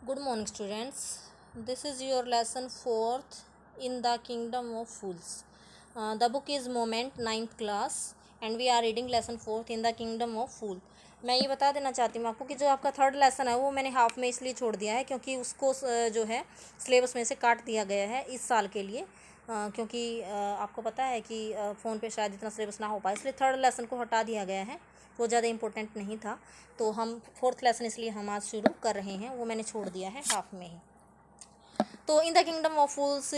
Good morning, students. This is your lesson 4th in the Kingdom of Fools. The book is Moment, 9th class, and we are reading lesson 4th in the Kingdom of Fool. मैं ये बता देना चाहती हूँ आपको कि जो आपका थर्ड लेसन है वो मैंने हाफ में इसलिए छोड़ दिया है क्योंकि उसको जो है सिलेबस में से काट दिया गया है इस साल के लिए, क्योंकि आपको पता है कि फ़ोन पे शायद इतना सिलेबस ना हो पाए, इसलिए थर्ड लेसन को हटा दिया गया है। वो ज़्यादा इंपॉर्टेंट नहीं था, तो हम फोर्थ लेसन इसलिए हम आज शुरू कर रहे हैं, वो मैंने छोड़ दिया है हाफ में ही। तो इन द किंगडम ऑफ फूल्स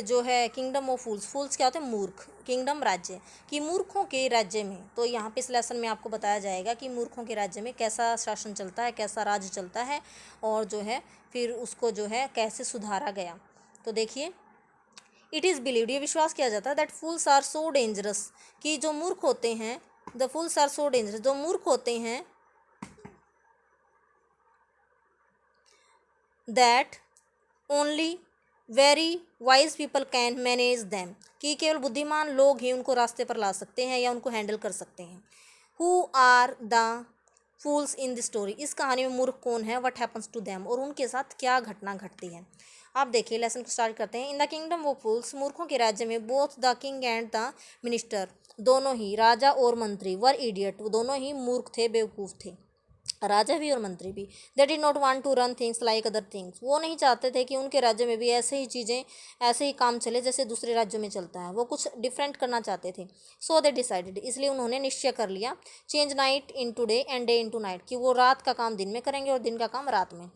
जो है, किंगडम ऑफ फूल्स, फूल्स क्या होते हैं? मूर्ख। किंगडम राज्य, कि मूर्खों के राज्य में। तो यहाँ पे इस लेसन में आपको बताया जाएगा कि मूर्खों के राज्य में कैसा शासन चलता है, कैसा राज्य चलता है, और जो है फिर उसको जो है कैसे सुधारा गया। तो देखिए, इट इज़ बिलीव्ड, ये विश्वास किया जाता है, that fools are so dangerous, कि जो मूर्ख होते हैं, the fools are so dangerous, जो मूर्ख होते हैं, that only very wise people can manage them, कि केवल बुद्धिमान लोग ही उनको रास्ते पर ला सकते हैं या उनको हैंडल कर सकते हैं। Who are the fools in the story, इस कहानी में मूर्ख कौन है? व्हाट हैपन्स टू दैम, और उनके साथ क्या घटना घटती है। आप देखिए, लेसन को स्टार्ट करते हैं। इन द किंगडम ऑफ फूल्स, मूर्खों के राज्य में, both the king and the minister, दोनों ही राजा और मंत्री, वर इडियट, दोनों ही मूर्ख थे, बेवकूफ़ थे, राजा भी और मंत्री भी। They did not want to run things like other things, वो नहीं चाहते थे कि उनके राज्य में भी ऐसे ही चीज़ें, ऐसे ही काम चले जैसे दूसरे राज्यों में चलता है, वो कुछ डिफरेंट करना चाहते थे। सो दे डिसाइडेड, इसलिए उन्होंने निश्चय कर लिया, change night into day and day into night, कि वो रात का काम दिन में करेंगे और दिन का काम रात में।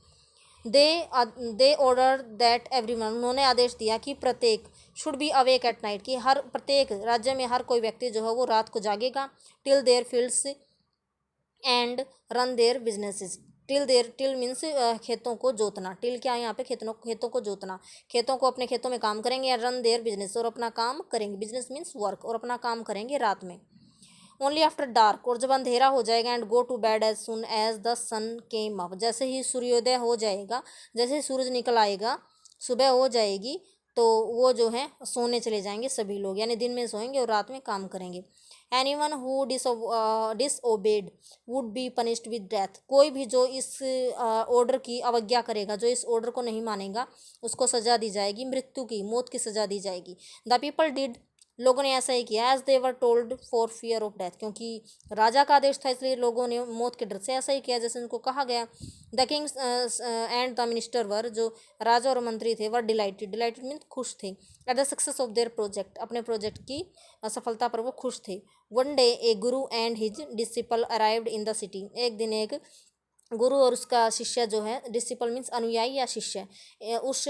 दे ऑर्डर दैट एवरीवन, उन्होंने आदेश दिया कि प्रत्येक, should be awake at night, कि हर प्रत्येक राज्य में हर कोई व्यक्ति जो है वो रात को जागेगा, till their fields and run their businesses, till means खेतों को जोतना, टिल क्या है यहाँ पे? खेतों को जोतना, खेतों को, अपने खेतों में काम करेंगे, या रन देयर बिजनेस, और अपना काम करेंगे, बिजनेस मीन्स वर्क, और अपना काम करेंगे रात में। ओनली आफ्टर डार्क, और जब अंधेरा हो जाएगा, and go to bed as soon as the sun came up, जैसे ही सूर्योदय हो जाएगा, जैसे ही सूरज निकल आएगा, सुबह हो जाएगी, तो वो जो है सोने चले जाएंगे सभी लोग, यानी दिन में सोएंगे और रात में काम करेंगे। Anyone who disobeyed would be punished with death, कोई भी जो इस ऑर्डर की अवज्ञा करेगा, जो इस ऑर्डर को नहीं मानेगा, उसको सजा दी जाएगी, मृत्यु की, मौत की सजा दी जाएगी। द पीपल डिड, लोगों ने ऐसा ही किया, as they were told for fear of death, क्योंकि राजा का आदेश था, इसलिए लोगों ने मौत के डर से ऐसा ही किया जैसे उनको कहा गया। The kings and the minister were, जो राजा और मंत्री थे, वर डिलाइटेड, डिलाइटेड मीन खुश थे, at the success of their project, अपने प्रोजेक्ट की सफलता पर वो खुश थे। One day A Guru and his disciple arrived in the city, एक दिन एक गुरु और उसका शिष्य जो है, डिसिपल मीन्स अनुयायी या शिष्य, उस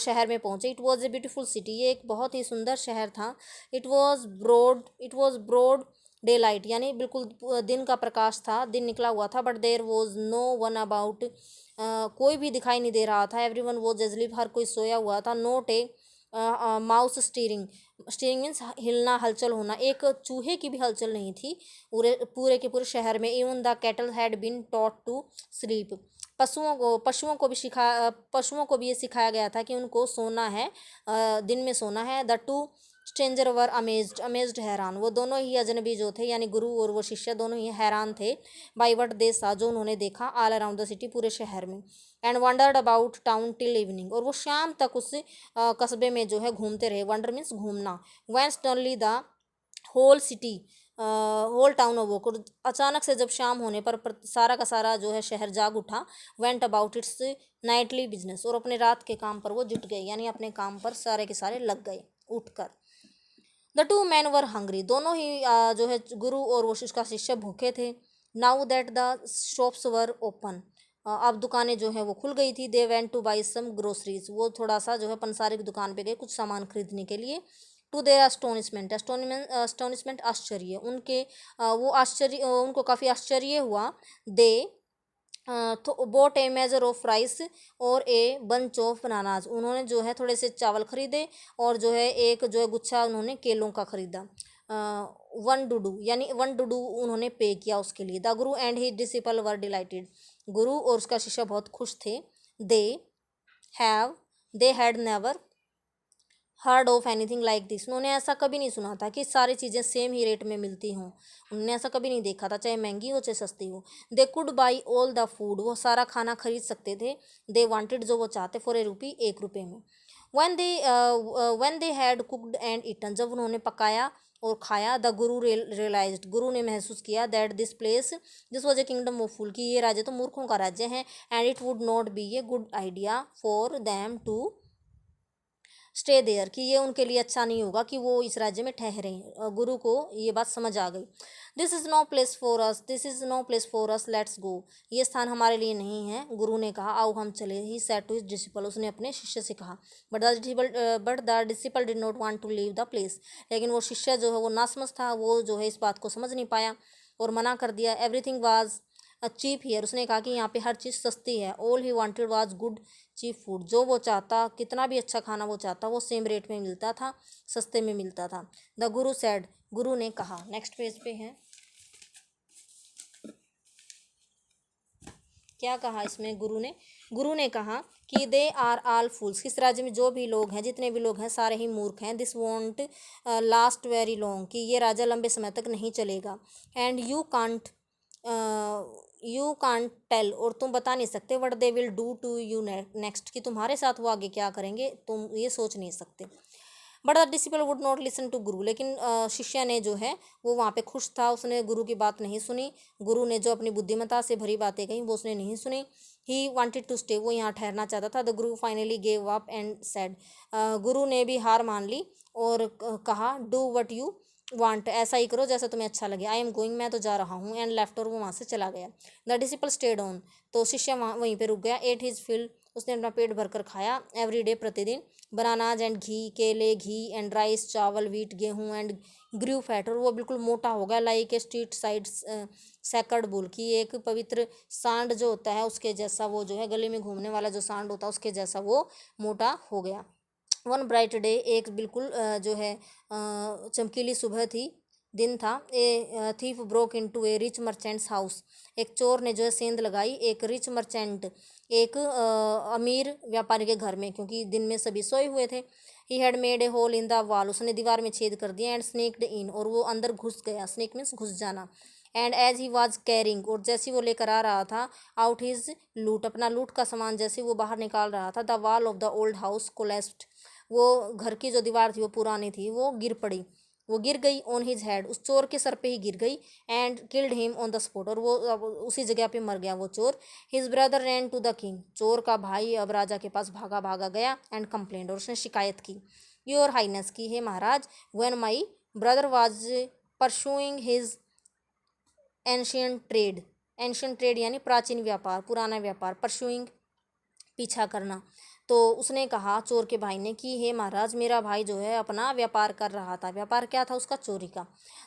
शहर में पहुंचे। It was a beautiful city, ये एक बहुत ही सुंदर शहर था। It was broad day light, यानी बिल्कुल दिन का प्रकाश था, दिन निकला हुआ था। But there was no one about, कोई भी दिखाई नहीं दे रहा था। एवरी वन वॉज एजलीप, हर कोई सोया हुआ था। Not a mouse stirring, stirring means हिलना, हलचल होना, एक चूहे की भी हलचल नहीं थी पूरे के पूरे शहर में। Even the cattle had been taught to sleep, पशुओं को भी ये सिखाया गया था कि उनको सोना है, दिन में सोना है। The two stranger were amazed, amazed हैरान, वो दोनों ही अजनबी जो थे, यानी गुरु और वो शिष्य, दोनों ही हैरान थे। बाई वट दे सा, जो उन्होंने देखा, ऑल अराउंड द सिटी, पूरे शहर में। And wandered about town till evening, और वो शाम तक उस कस्बे में जो है घूमते रहे। वंडर मीन्स घूमना। When suddenly the whole city, whole town of woke, अचानक से जब शाम होने पर सारा का सारा जो है शहर जाग उठा। Went about it's Knightley business, और अपने रात के काम पर वो जुट गए, यानी अपने काम पर सारे के सारे लग गए उठकर। The two man were hungry, दोनों ही जो है गुरु और वो उसका शिष्य भूखे थे। Now that the shops were open, अब दुकानें जो है वो खुल गई थी। They went to buy some groceries, वो थोड़ा सा जो है पंसारी की दुकान पे गए कुछ सामान खरीदने के लिए। टू देयर अस्टोनिशमेंट, अस्टोनिशमेंट आश्चर्य, उनके वो आश्चर्य, उनको काफ़ी आश्चर्य हुआ। दे तो boat A measure of rice और ए बंच ऑफ बनानाज, उन्होंने जो है थोड़े से चावल खरीदे, और जो है एक जो है गुच्छा उन्होंने केलों का खरीदा। वन डुडू, यानी वन डुडू उन्होंने पे किया उसके लिए। The Guru and he disciple were dilated, गुरु और उसका शिष्य बहुत खुश थे। They have they had never heard of anything like this, उन्होंने ऐसा कभी नहीं सुना था कि सारी चीज़ें सेम ही रेट में मिलती हों। उन्होंने ऐसा कभी नहीं देखा था, चाहे महंगी हो चाहे सस्ती हो। They could by all the food, वो सारा खाना खरीद सकते थे। दे वांटेड, जो वो चाहते, फॉर ए रुपी, 1 रुपये में। when they had cooked and eaten, जब उन्होंने पकाया और खाया, द गुरु रियलाइज्ड, गुरु ने महसूस किया, that this was a kingdom of fool, कि ये राज्य तो मूर्खों का राज्य है। And it would not be a good idea for them to stay there, कि ये उनके लिए अच्छा नहीं होगा कि वो इस राज्य में ठहरें। गुरु को ये बात समझ आ गई। This is no place for us, this is no place for us, let's go, ये स्थान हमारे लिए नहीं है। गुरु ने कहा, आओ हम चले। He said to his disciple, उसने अपने शिष्य से कहा। But the disciple did not want to leave the place, लेकिन वो शिष्य जो है वो नासमझ था, वो जो है इस बात को समझ नहीं पाया और मना कर दिया। एवरीथिंग वाज चीप हियर, उसने कहा कि यहाँ पे हर चीज़ सस्ती है। All he wanted was good cheap food, जो वो चाहता, कितना भी अच्छा खाना वो चाहता, वो सेम रेट में मिलता था, सस्ते में मिलता था। द गुरु सेड, गुरु ने कहा। नेक्स्ट पेज पे है, क्या कहा इसमें गुरु ने कहा कि दे आर ऑल फूल्स, किस राज्य में जो भी लोग हैं, जितने भी लोग हैं, सारे ही मूर्ख हैं। This want last very long, कि ये राजा लंबे समय तक नहीं चलेगा। एंड यू कांट टेल, और तुम बता नहीं सकते, what they will do to you next, कि तुम्हारे साथ वो आगे क्या करेंगे, तुम ये सोच नहीं सकते। But the disciple would not listen to guru, लेकिन शिष्य ने जो है वो वहाँ पे खुश था, उसने गुरु की बात नहीं सुनी। गुरु ने जो अपनी बुद्धिमत्ता से भरी बातें कही वो उसने नहीं सुनी। ही वांटेड टू स्टे, वो यहाँ ठहरना चाहता था। The Guru finally gave up and said, गुरु ने भी हार मान ली और कहा, डू वट यू वांट, ऐसा ही करो जैसा तुम्हें अच्छा लगे। आई एम गोइंग, मैं तो जा रहा हूँ। एंड लेफ्ट, और वो वहाँ से चला गया। द डिसिपल स्टेड ऑन, तो शिष्य वहीं पे रुक गया। एट हिज फिल, उसने अपना पेट भरकर खाया। एवरी डे, प्रतिदिन। बनानाज एंड घी, केले, घी एंड राइस, चावल, वीट, गेहूँ एंड ग्रू फैट, और वो बिल्कुल मोटा हो गया। Like a street side सैकर्ड bull, की एक पवित्र सांड जो होता है उसके जैसा, वो जो है गले में घूमने वाला जो सांड होता है उसके जैसा वो मोटा हो गया। वन ब्राइट डे, एक बिल्कुल जो है चमकीली सुबह थी, दिन था। A thief broke into A rich merchants house, एक चोर ने जो है सेंध लगाई एक रिच मर्चेंट, एक अमीर व्यापारी के घर में, क्योंकि दिन में सभी सोए हुए थे। He had made a hole in the wall, उसने दीवार में छेद कर दिया। एंड स्नेक्ड इन, और वो अंदर घुस गया। स्नेक मीन्स घुस जाना। And as he was carrying, और जैसे वो लेकर आ रहा था, आउट हिज लूट, अपना लूट का सामान जैसे वो बाहर निकाल रहा था, the wall of the old house collapsed, वो घर की जो दीवार थी वो पुरानी थी, वो गिर पड़ी, वो गिर गई। ऑन हिज हेड, उस चोर के सर पे ही गिर गई। And killed him on the spot, और वो अब उसी जगह पे मर गया वो चोर। His brother ran to the king, चोर का भाई अब राजा के पास भागा भागा गया। एंड कंप्लेंट, और उसने शिकायत की। योर हाइनेस, की है महाराज, when my brother was pursuing his ancient trade यानी प्राचीन व्यापार, पुराना व्यापार। परसुइंग, पीछा करना। तो उसने कहा, चोर के भाई ने, कि हे महाराज, मेरा भाई जो है अपना व्यापार कर रहा था। व्यापार क्या था उसका? चोरी का।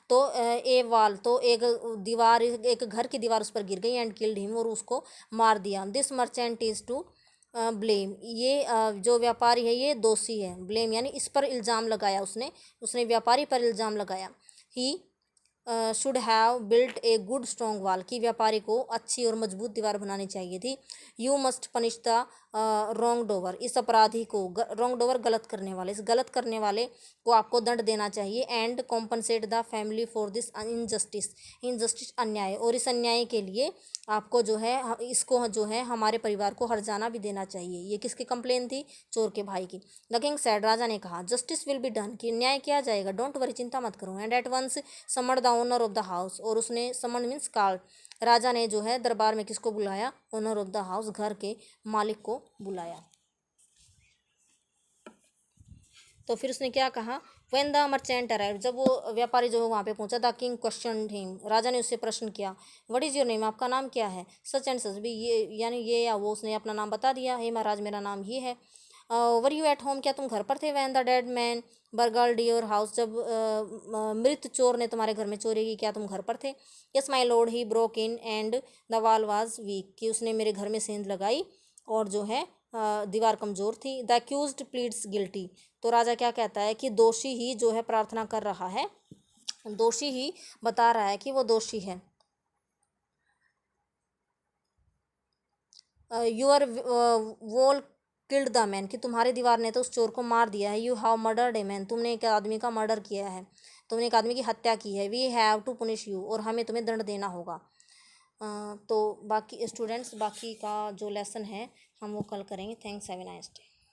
तो ए वाल, तो एक दीवार, एक घर की दीवार उस पर गिर गई। एंड किल्ड हिम, और उसको मार दिया। This merchant is to blame, ये जो व्यापारी है ये दोषी है। ब्लेम यानी इस पर इल्ज़ाम लगाया उसने व्यापारी पर इल्ज़ाम लगाया। He should have built a good strong वाल, की व्यापारी को अच्छी और मजबूत दीवार बनानी चाहिए थी। You must punish the wrong Dover, इस अपराधी को, रॉन्ग डोवर गलत करने वाले, इस गलत करने वाले को आपको दंड देना चाहिए। And compensate the family for this injustice अन्याय, और इस अन्याय के लिए आपको जो है इसको जो है हमारे परिवार को हर्जाना भी देना चाहिए। ये किसकी कंप्लेन थी? चोर के भाई की। द किंग सेड, राजा ने कहा, जस्टिस विल बी डन, कि न्याय किया जाएगा। डोंट वरी, चिंता मत करो। And at once summon the owner of the house, और उसने, समन मीन्स कॉल, राजा ने जो है दरबार में किसको बुलाया? ओनर ऑफ द हाउस, घर के मालिक को बुलाया। तो फिर उसने क्या कहा? व्हेन द मर्चेंट अराइव, जब वो व्यापारी जो है वहाँ पे पहुंचा, द किंग क्वेश्चनड हिम, राजा ने उससे प्रश्न किया, व्हाट इज़ योर नेम, आपका नाम क्या है? सच एंड सच, भी ये यानी ये या वो, उसने अपना नाम बता दिया। हे महाराज, मेरा नाम ये है। वर यू एट होम, क्या तुम घर पर थे? When the dead man burgled your house, जब मृत चोर ने तुम्हारे घर में चोरी की, क्या तुम घर पर थे? Yes my lord, he broke in and the wall was weak, कि उसने मेरे घर में सेंध लगाई और जो है दीवार कमज़ोर थी। द अक्यूज्ड प्लीड्स गिल्टी, तो राजा क्या कहता है कि दोषी ही जो है प्रार्थना कर रहा है, दोषी ही बता रहा है कि वो दोषी है। Your wall killed the man, कि तुम्हारे दीवार ने तो उस चोर को मार दिया है। You have murdered a man, तुमने एक आदमी का मर्डर किया है, तुमने एक आदमी की हत्या की है। We have to punish you, और हमें तुम्हें दंड देना होगा। तो बाकी स्टूडेंट्स, बाकी का जो लेसन है हम वो कल करेंगे। Thanks, have a nice day.